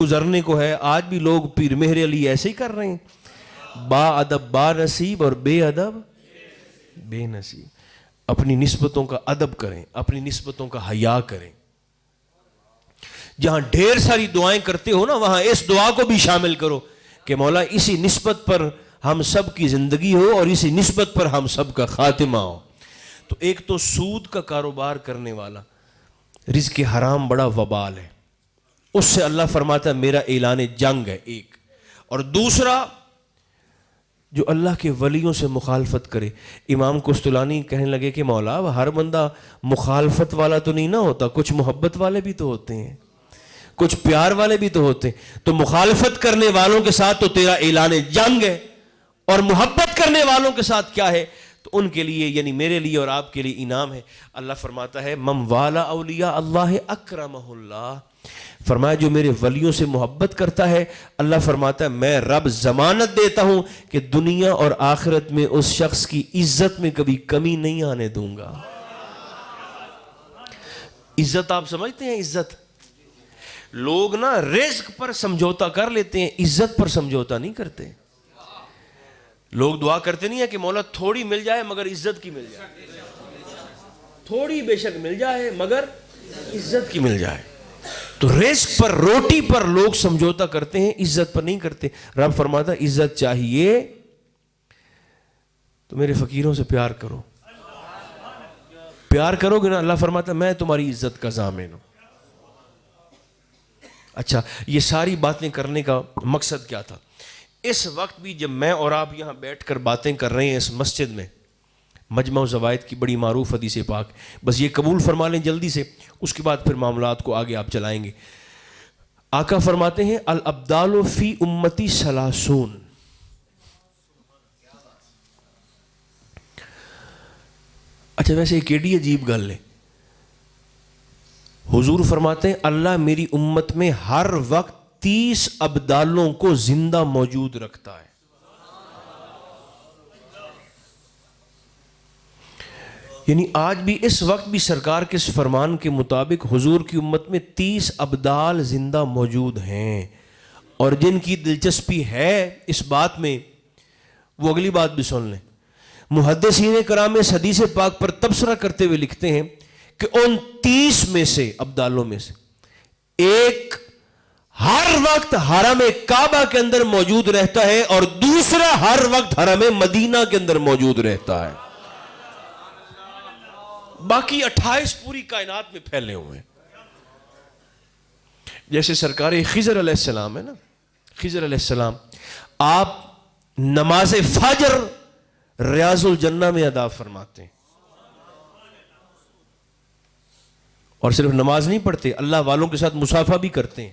گزرنے کو ہے. آج بھی لوگ پیر مہر علی ایسے ہی کر رہے ہیں، با ادب با نصیب اور بے ادب بے نصیب. اپنی نسبتوں کا ادب کریں، اپنی نسبتوں کا حیا کریں. جہاں ڈھیر ساری دعائیں کرتے ہو نا، وہاں اس دعا کو بھی شامل کرو کہ مولا اسی نسبت پر ہم سب کی زندگی ہو اور اسی نسبت پر ہم سب کا خاتمہ ہو. تو ایک تو سود کا کاروبار کرنے والا، رزق حرام بڑا وبال ہے، اس سے اللہ فرماتا ہے میرا اعلان جنگ ہے ایک. اور دوسرا جو اللہ کے ولیوں سے مخالفت کرے. امام قسطلانی کہنے لگے کہ مولا ہر بندہ مخالفت والا تو نہیں نہ ہوتا، کچھ محبت والے بھی تو ہوتے ہیں، کچھ پیار والے بھی تو ہوتے ہیں. تو مخالفت کرنے والوں کے ساتھ تو تیرا اعلان جنگ ہے، اور محبت کرنے والوں کے ساتھ کیا ہے؟ تو ان کے لیے یعنی میرے لیے اور آپ کے لیے انعام ہے. اللہ فرماتا ہے من والا اولیاء اللہ اکرمہ اللہ، فرمایا جو میرے ولیوں سے محبت کرتا ہے، اللہ فرماتا ہے میں رب ضمانت دیتا ہوں کہ دنیا اور آخرت میں اس شخص کی عزت میں کبھی کمی نہیں آنے دوں گا. عزت آپ سمجھتے ہیں؟ عزت لوگ نا رزق پر سمجھوتا کر لیتے ہیں، عزت پر سمجھوتا نہیں کرتے. لوگ دعا کرتے نہیں ہیں کہ مولا تھوڑی مل جائے مگر عزت کی مل جائے، تھوڑی بے شک مل جائے مگر عزت کی مل جائے. تو رزق پر، روٹی پر لوگ سمجھوتا کرتے ہیں، عزت پر نہیں کرتے. رب فرماتا عزت چاہیے تو میرے فقیروں سے پیار کرو. پیار کرو گے نا، اللہ فرماتا میں تمہاری عزت کا ضامن ہوں. اچھا، یہ ساری باتیں کرنے کا مقصد کیا تھا؟ اس وقت بھی جب میں اور آپ یہاں بیٹھ کر باتیں کر رہے ہیں اس مسجد میں، مجمع الزوائد کی بڑی معروف حدیث پاک، بس یہ قبول فرما لیں جلدی سے، اس کے بعد پھر معاملات کو آگے آپ چلائیں گے. آقا فرماتے ہیں الابدال فی امتی ثلاثون. اچھا ویسے ایک ایڈی عجیب گل ہے، حضور فرماتے ہیں اللہ میری امت میں ہر وقت 30 ابدالوں کو زندہ موجود رکھتا ہے. یعنی آج بھی اس وقت بھی سرکار کے اس فرمان کے مطابق حضور کی امت میں 30 ابدال زندہ موجود ہیں. اور جن کی دلچسپی ہے اس بات میں وہ اگلی بات بھی سن لیں. محدثین کرام اس حدیث پاک پر تبصرہ کرتے ہوئے لکھتے ہیں کہ ان 30 میں سے، ابدالوں میں سے، ایک ہر وقت حرم کعبہ کے اندر موجود رہتا ہے اور دوسرا ہر وقت حرم مدینہ کے اندر موجود رہتا ہے. باقی 28 پوری کائنات میں پھیلے ہوئے ہیں. جیسے سرکار خضر علیہ السلام ہے نا، خضر علیہ السلام آپ نماز فجر ریاض الجنہ میں ادا فرماتے ہیں، اور صرف نماز نہیں پڑھتے، اللہ والوں کے ساتھ مصافحہ بھی کرتے ہیں.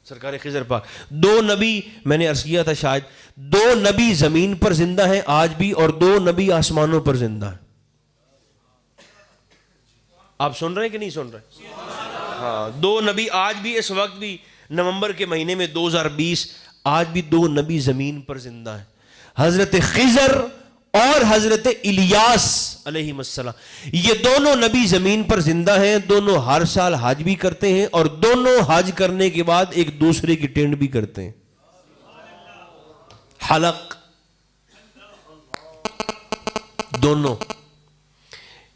سرکار خضر پاک 2 نبی، میں نے عرض کیا تھا شاید 2 نبی زمین پر زندہ ہیں آج بھی، اور 2 نبی آسمانوں پر زندہ ہیں. آپ سن رہے ہیں کہ نہیں سن رہے؟ ہاں، 2 نبی آج بھی، اس وقت بھی نومبر کے مہینے میں 2020 آج بھی 2 نبی زمین پر زندہ ہیں، حضرت خضر اور حضرت الیاس علیہ السلام. یہ دونوں نبی زمین پر زندہ ہیں، دونوں ہر سال حج بھی کرتے ہیں، اور دونوں حج کرنے کے بعد ایک دوسرے کی ٹینڈ بھی کرتے ہیں، حلق. دونوں،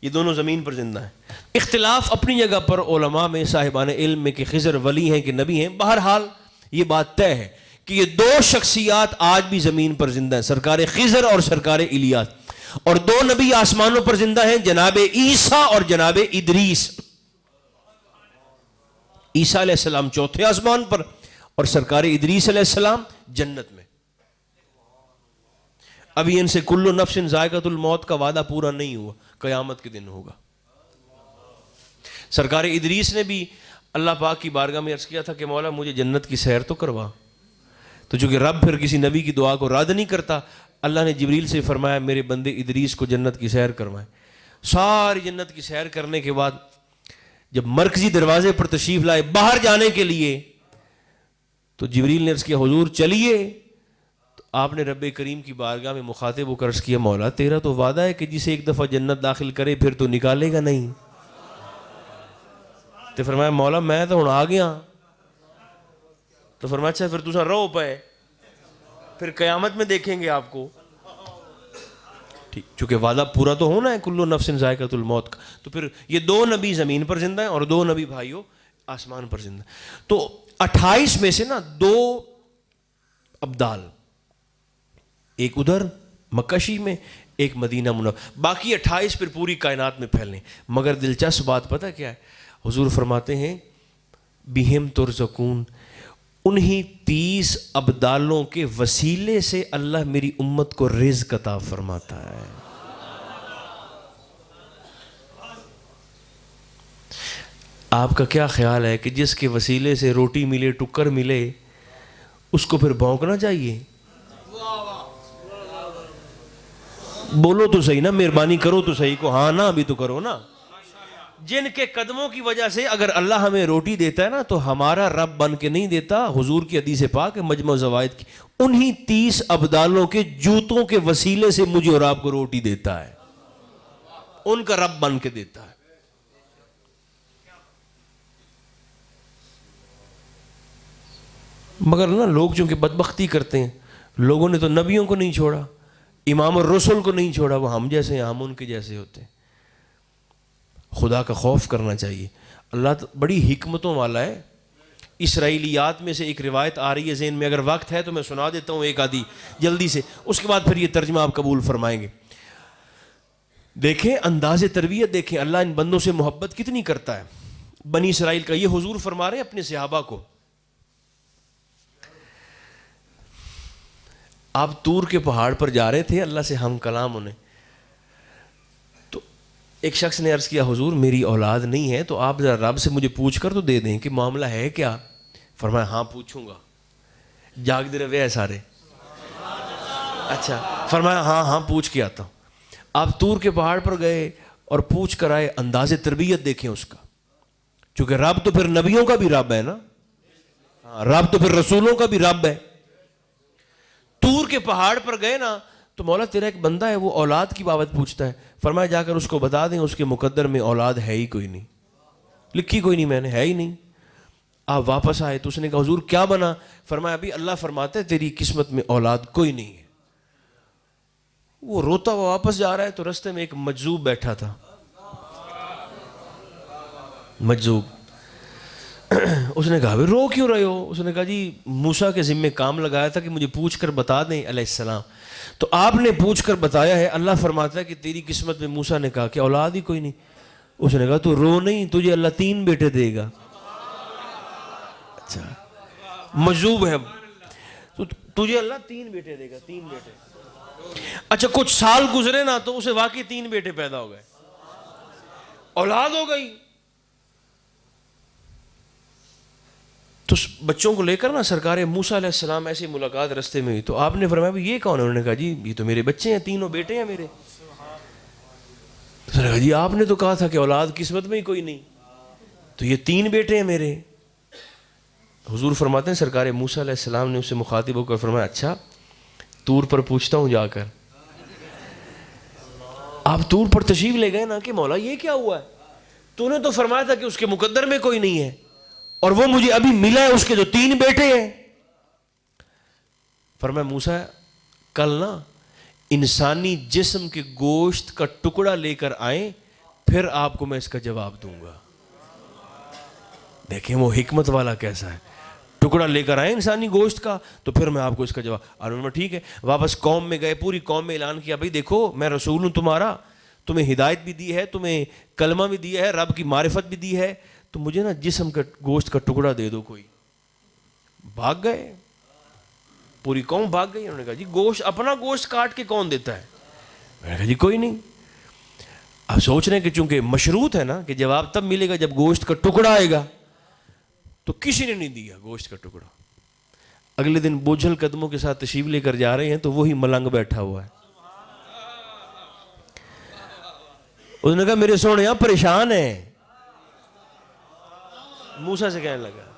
یہ دونوں زمین پر زندہ ہیں. اختلاف اپنی جگہ پر علماء میں، صاحبان علم میں، کہ خضر ولی ہیں کہ نبی ہیں. بہرحال یہ بات طے ہے کہ یہ 2 شخصیات آج بھی زمین پر زندہ ہیں، سرکار خضر اور سرکار الیاس. اور 2 نبی آسمانوں پر زندہ ہیں، جناب عیسیٰ اور جناب ادریس. عیسیٰ علیہ السلام 4تھے آسمان پر، اور سرکار ادریس علیہ السلام جنت میں. ابھی ان سے کل نفس ذائقۃ الموت کا وعدہ پورا نہیں ہوا، قیامت کے دن ہوگا. سرکار ادریس نے بھی اللہ پاک کی بارگاہ میں عرض کیا تھا کہ مولا مجھے جنت کی سیر تو کروا. تو چونکہ رب پھر کسی نبی کی دعا کو رد نہیں کرتا، اللہ نے جبریل سے فرمایا میرے بندے ادریس کو جنت کی سیر کروائیں. ساری جنت کی سیر کرنے کے بعد جب مرکزی دروازے پر تشریف لائے باہر جانے کے لیے، تو جبریل نے عرض کیا حضور چلیے. تو آپ نے رب کریم کی بارگاہ میں مخاطب ہو کر عرض کیا مولا تیرا تو وعدہ ہے کہ جسے ایک دفعہ جنت داخل کرے پھر تو نکالے گا نہیں. تو فرمایا مولا میں تو ہوں آ گیا. تو فرمایا اچھا پھر تساں رہو پے, پھر قیامت میں دیکھیں گے آپ کو. ٹھیک, چونکہ وعدہ پورا تو ہونا ہے کلو نفس ذائقۃ الموت کا. تو پھر یہ 2 نبی زمین پر زندہ ہیں اور 2 نبی بھائیوں آسمان پر زندہ. تو 28 میں سے نا 2 ابدال, ایک ادھر مکشی میں, ایک مدینہ منورہ, باقی 28 پھر پوری کائنات میں پھیلنے. مگر دلچسپ بات پتہ کیا ہے, حضور فرماتے ہیں بہم ترزقون, انہی 30 ابدالوں کے وسیلے سے اللہ میری امت کو رزق عطا فرماتا ہے. آپ کا کیا خیال ہے کہ جس کے وسیلے سے روٹی ملے, ٹکر ملے, اس کو پھر بھونکنا چاہیے؟ بولو تو صحیح نا, مہربانی کرو تو صحیح کو, ہاں نا ابھی تو کرو نا. جن کے قدموں کی وجہ سے اگر اللہ ہمیں روٹی دیتا ہے نا تو ہمارا رب بن کے نہیں دیتا. حضور کی حدیث پاک ہے مجمع زوائد کی, انہی 30 ابدالوں کے جوتوں کے وسیلے سے مجھے اور آپ کو روٹی دیتا ہے, ان کا رب بن کے دیتا ہے. مگر نا لوگ چونکہ بدبختی کرتے ہیں, لوگوں نے تو نبیوں کو نہیں چھوڑا, امام الرسل کو نہیں چھوڑا, وہ ہم جیسے ہیں, ہم ان کے جیسے ہوتے ہیں. خدا کا خوف کرنا چاہیے. اللہ بڑی حکمتوں والا ہے. اسرائیلیات میں سے ایک روایت آ رہی ہے ذہن میں, اگر وقت ہے تو میں سنا دیتا ہوں ایک آدھی جلدی سے, اس کے بعد پھر یہ ترجمہ آپ قبول فرمائیں گے. دیکھیں انداز تربیت, دیکھیں اللہ ان بندوں سے محبت کتنی کرتا ہے, بنی اسرائیل کا. یہ حضور فرما رہے ہیں اپنے صحابہ کو. آپ طور کے پہاڑ پر جا رہے تھے, اللہ سے ہم کلام انہیں, تو ایک شخص نے عرض کیا حضور میری اولاد نہیں ہے, تو آپ ذرا رب سے مجھے پوچھ کر تو دے دیں کہ معاملہ ہے کیا. فرمایا ہاں پوچھوں گا. جاگ دے رہے ہیں سارے, اچھا. فرمایا ہاں پوچھ کے آتا ہوں. آپ طور کے پہاڑ پر گئے اور پوچھ کر آئے. انداز تربیت دیکھیں اس کا, چونکہ رب تو پھر نبیوں کا بھی رب ہے نا, رب تو پھر رسولوں کا بھی رب ہے. طور کے پہاڑ پر گئے نا تو مولا تیرا ایک بندہ ہے وہ اولاد کی بابت پوچھتا ہے. فرمایا جا کر اس کو بتا دیں اس کے مقدر میں اولاد ہے ہی کوئی نہیں, لکھی کوئی نہیں, میں نے ہے ہی نہیں. آپ واپس آئے تو اس نے کہا حضور کیا بنا؟ فرمایا ابھی اللہ فرماتا ہے تیری قسمت میں اولاد کوئی نہیں ہے. وہ روتا ہوا واپس جا رہا ہے تو رستے میں ایک مجذوب بیٹھا تھا. مجذوب, اس نے کہا رو کیوں رہے ہو؟ اس نے کہا جی موسیٰ کے ذمے کام لگایا تھا کہ مجھے پوچھ کر بتا دیں علیہ السلام, تو آپ نے پوچھ کر بتایا ہے. اللہ فرماتا ہے کہ تیری قسمت میں موسیٰ نے کہا کہ اولاد ہی کوئی نہیں. اس نے کہا تو رو نہیں, تجھے اللہ 3 بیٹے دے گا. اچھا مجذوب ہے, تو تجھے اللہ 3 بیٹے دے گا, 3 بیٹے. اچھا کچھ سال گزرے نا تو اسے واقعی 3 بیٹے پیدا ہو گئے, اولاد ہو گئی. تو بچوں کو لے کر نا سرکار موسیٰ علیہ السلام ایسی ملاقات رستے میں ہوئی, تو آپ نے فرمایا یہ کون ہے؟ انہوں نے کہا جی یہ تو میرے بچے ہیں, 3 بیٹے ہیں میرے. تو نے کہا جی آپ نے تو کہا تھا کہ اولاد قسمت میں ہی کوئی نہیں, تو یہ 3 بیٹے ہیں میرے. حضور فرماتے ہیں سرکار موسیٰ علیہ السلام نے اسے مخاطب ہو کر فرمایا اچھا طور پر پوچھتا ہوں جا کر. آپ طور پر تشریف لے گئے نا کہ مولا یہ کیا ہوا ہے؟ تو نے تو فرمایا تھا کہ اس کے مقدر میں کوئی نہیں ہے, اور وہ مجھے ابھی ملا ہے اس کے جو 3 بیٹے ہیں. فرمایا موسیٰ کل نا انسانی جسم کے گوشت کا ٹکڑا لے کر آئیں, پھر آپ کو میں اس کا جواب دوں گا. دیکھیں وہ حکمت والا کیسا ہے, ٹکڑا لے کر آئیں انسانی گوشت کا تو پھر میں آپ کو اس کا جواب. اور ٹھیک ہے, واپس قوم میں گئے, پوری قوم میں اعلان کیا بھئی دیکھو میں رسول ہوں تمہارا, تمہیں ہدایت بھی دی ہے, تمہیں کلمہ بھی دیا ہے, رب کی معرفت بھی دی ہے, تو مجھے نا جسم کا گوشت کا ٹکڑا دے دو کوئی. بھاگ گئے, پوری قوم بھاگ گئی. انہوں نے کہا جی گوشت, اپنا گوشت کاٹ کے کون دیتا ہے؟ میں نے کہا جی کوئی نہیں. اب سوچ رہے ہیں کہ چونکہ مشروط ہے نا کہ جواب تب ملے گا جب گوشت کا ٹکڑا آئے گا, تو کسی نے نہیں دیا گوشت کا ٹکڑا. اگلے دن بوجھل قدموں کے ساتھ تشریف لے کر جا رہے ہیں تو وہی ملنگ بیٹھا ہوا ہے. اس نے کہا میرے سونے آپ پریشان ہیں. موسیٰ سے کہنے لگا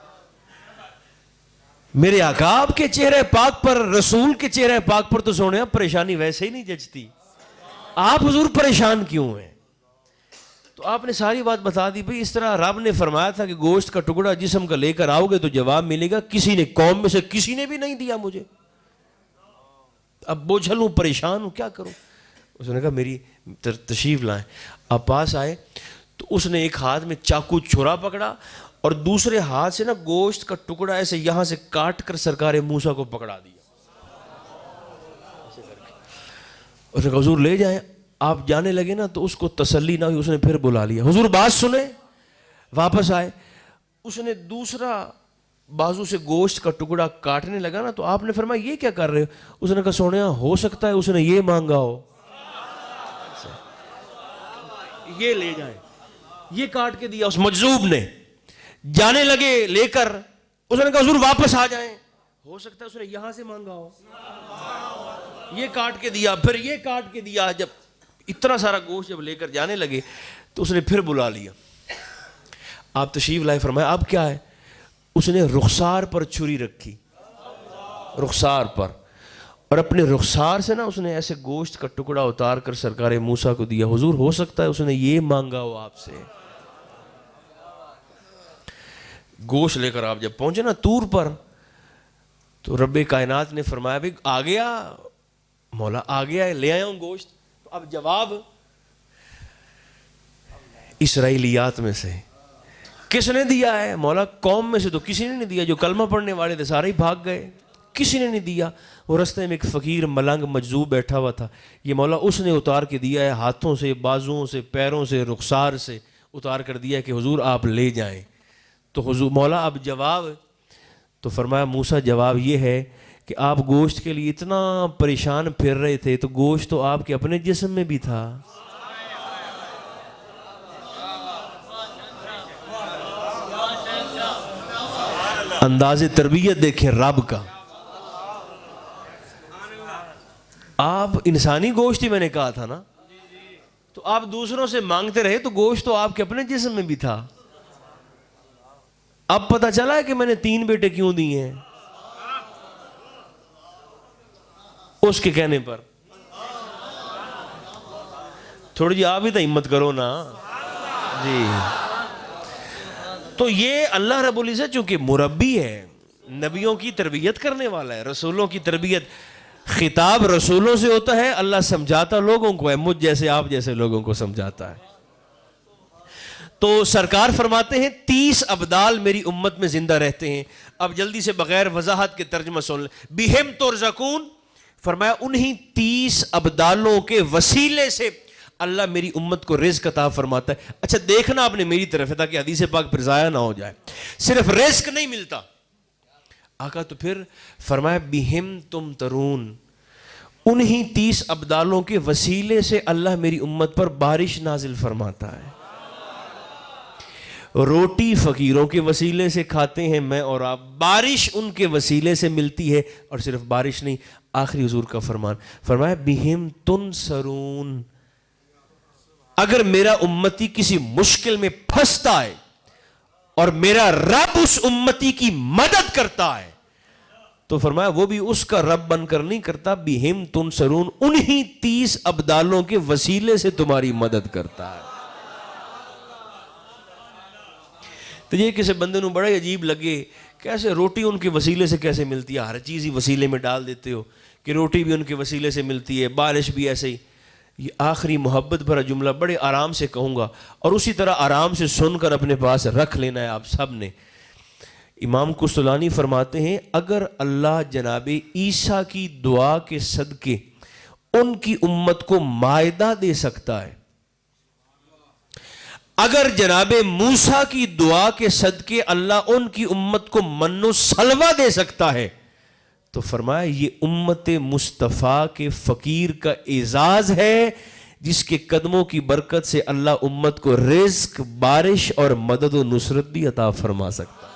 میرے آقا آپ کے چہرے پاک پر, رسول کے چہرے پاک پر تو سونے پریشانی ویسے ہی نہیں جچتی, آپ حضور پریشان کیوں ہیں؟ تو آپ نے ساری بات بتا دی بھئی اس طرح رب نے فرمایا تھا کہ گوشت کا ٹکڑا جسم کا لے کر آؤ گے تو جواب ملے گا، کسی نے قوم میں سے کسی نے بھی نہیں دیا مجھے، اب بوجھل ہوں، پریشان ہوں، کیا کروں؟ اس نے کہا میری تشریف لائیں۔ آپ پاس آئے تو اس نے ایک ہاتھ میں چاقو چھرا پکڑا اور دوسرے ہاتھ سے نا گوشت کا ٹکڑا ایسے یہاں سے کاٹ کر سرکار موسیٰ کو پکڑا دیا۔ اس نے کہا حضور لے جائیں۔ آپ جانے لگے نا تو اس کو تسلی نہ ہوئی، اس نے پھر بلا لیا، حضور بات سنیں۔ واپس آئے، اس نے دوسرا بازو سے گوشت کا ٹکڑا کاٹنے لگا نا تو آپ نے فرمایا یہ کیا کر رہے ہو؟ اس نے کہا سونیا ہو سکتا ہے اس نے یہ مانگا ہو، یہ لے جائیں۔ یہ کاٹ کے دیا اس مجذوب نے۔ جانے لگے لے کر، اس نے کہا حضور واپس آ جائیں، ہو سکتا ہے اس نے یہاں سے مانگا ہو۔ یہ کاٹ کے دیا، پھر یہ کاٹ کے دیا۔ جب اتنا سارا گوشت جب لے کر جانے لگے تو اس نے پھر بلا لیا۔ آپ تشریف لائے، فرمایا اب کیا ہے؟ اس نے رخسار پر چھری رکھی، رخسار پر، اور اپنے رخسار سے نا اس نے ایسے گوشت کا ٹکڑا اتار کر سرکار موسیٰ کو دیا۔ حضور ہو سکتا ہے اس نے یہ مانگا ہو آپ سے۔ گوشت لے کر آپ جب پہنچے نا طور پر تو رب کائنات نے فرمایا بھی آ گیا مولا، آ گیا، لے آیا ہوں گوشت۔ اب جواب اسرائیلیات میں سے کس نے دیا ہے؟ مولا قوم میں سے تو کسی نے نہیں دیا، جو کلمہ پڑھنے والے تھے سارے ہی بھاگ گئے، کسی نے نہیں دیا۔ وہ رستے میں ایک فقیر ملنگ مجذوب بیٹھا ہوا تھا، یہ مولا اس نے اتار کے دیا ہے، ہاتھوں سے، بازوؤں سے، پیروں سے، رخسار سے اتار کر دیا ہے کہ حضور آپ لے جائیں۔ تو حضور مولا اب جواب، تو فرمایا موسیٰ جواب یہ ہے کہ آپ گوشت کے لیے اتنا پریشان پھر رہے تھے تو گوشت تو آپ کے اپنے جسم میں بھی تھا۔ انداز تربیت دیکھیں رب کا۔ آپ انسانی گوشت ہی میں نے کہا تھا نا، تو آپ دوسروں سے مانگتے رہے تو گوشت تو آپ کے اپنے جسم میں بھی تھا۔ اب پتہ چلا ہے کہ میں نے 3 بیٹے کیوں دیے ہیں اس کے کہنے پر۔ تھوڑی جی آپ بھی تو ہمت کرو نا جی۔ تو یہ اللہ رب العزت چونکہ مربی ہے، نبیوں کی تربیت کرنے والا ہے، رسولوں کی تربیت، خطاب رسولوں سے ہوتا ہے، اللہ سمجھاتا لوگوں کو ہے، مجھ جیسے آپ جیسے لوگوں کو سمجھاتا ہے۔ تو سرکار فرماتے ہیں 30 ابدال میری امت میں زندہ رہتے ہیں۔ اب جلدی سے بغیر وضاحت کے ترجمہ سن لیں۔ بِہِمْ تُرْزَقُونَ، فرمایا انہی 30 ابدالوں کے وسیلے سے اللہ میری امت کو رزق عطا فرماتا ہے۔ اچھا دیکھنا آپ نے میری طرف ہے تاکہ حدیث پاک پھر ضائع نہ ہو جائے۔ صرف رزق نہیں ملتا آقا، تو پھر فرمایا بِہِمْ تُمْتَرُونَ، انہی 30 ابدالوں کے وسیلے سے اللہ میری امت پر بارش نازل فرماتا ہے۔ روٹی فقیروں کے وسیلے سے کھاتے ہیں میں اور آپ، بارش ان کے وسیلے سے ملتی ہے، اور صرف بارش نہیں، آخری حضور کا فرمان فرمایا بِہِمْ تُنْصَرُونَ، اگر میرا امتی کسی مشکل میں پھنستا ہے اور میرا رب اس امتی کی مدد کرتا ہے تو فرمایا وہ بھی اس کا رب بن کر نہیں کرتا، بِہِمْ تُنْصَرُونَ، انہی 30 ابدالوں کے وسیلے سے تمہاری مدد کرتا ہے۔ تو یہ کسی بندے نو بڑا عجیب لگے، کیسے روٹی ان کے وسیلے سے کیسے ملتی ہے، ہر چیز ہی وسیلے میں ڈال دیتے ہو کہ روٹی بھی ان کے وسیلے سے ملتی ہے، بارش بھی ایسے ہی۔ یہ آخری محبت بھرا جملہ بڑے آرام سے کہوں گا اور اسی طرح آرام سے سن کر اپنے پاس رکھ لینا ہے آپ سب نے۔ امام قسطلانی فرماتے ہیں اگر اللہ جناب عیسیٰ کی دعا کے صدقے ان کی امت کو مائدہ دے سکتا ہے، اگر جناب موسیٰ کی دعا کے صدقے اللہ ان کی امت کو من و سلوہ دے سکتا ہے تو فرمایا یہ امت مصطفیٰ کے فقیر کا اعزاز ہے جس کے قدموں کی برکت سے اللہ امت کو رزق، بارش اور مدد و نصرت بھی عطا فرما سکتا ہے۔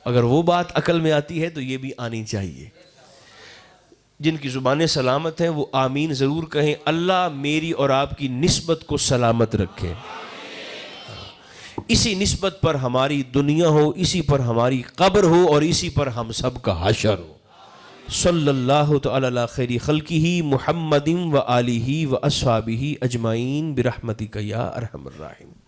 اگر وہ بات عقل میں آتی ہے تو یہ بھی آنی چاہیے۔ جن کی زبانیں سلامت ہیں وہ آمین ضرور کہیں۔ اللہ میری اور آپ کی نسبت کو سلامت رکھے، اسی نسبت پر ہماری دنیا ہو، اسی پر ہماری قبر ہو اور اسی پر ہم سب کا حشر ہو۔ صلی اللہ تعالی علی خیر خلقہ محمد و آلہ و اصحابہ اجمعین برحمتک یا ارحم الراحمین.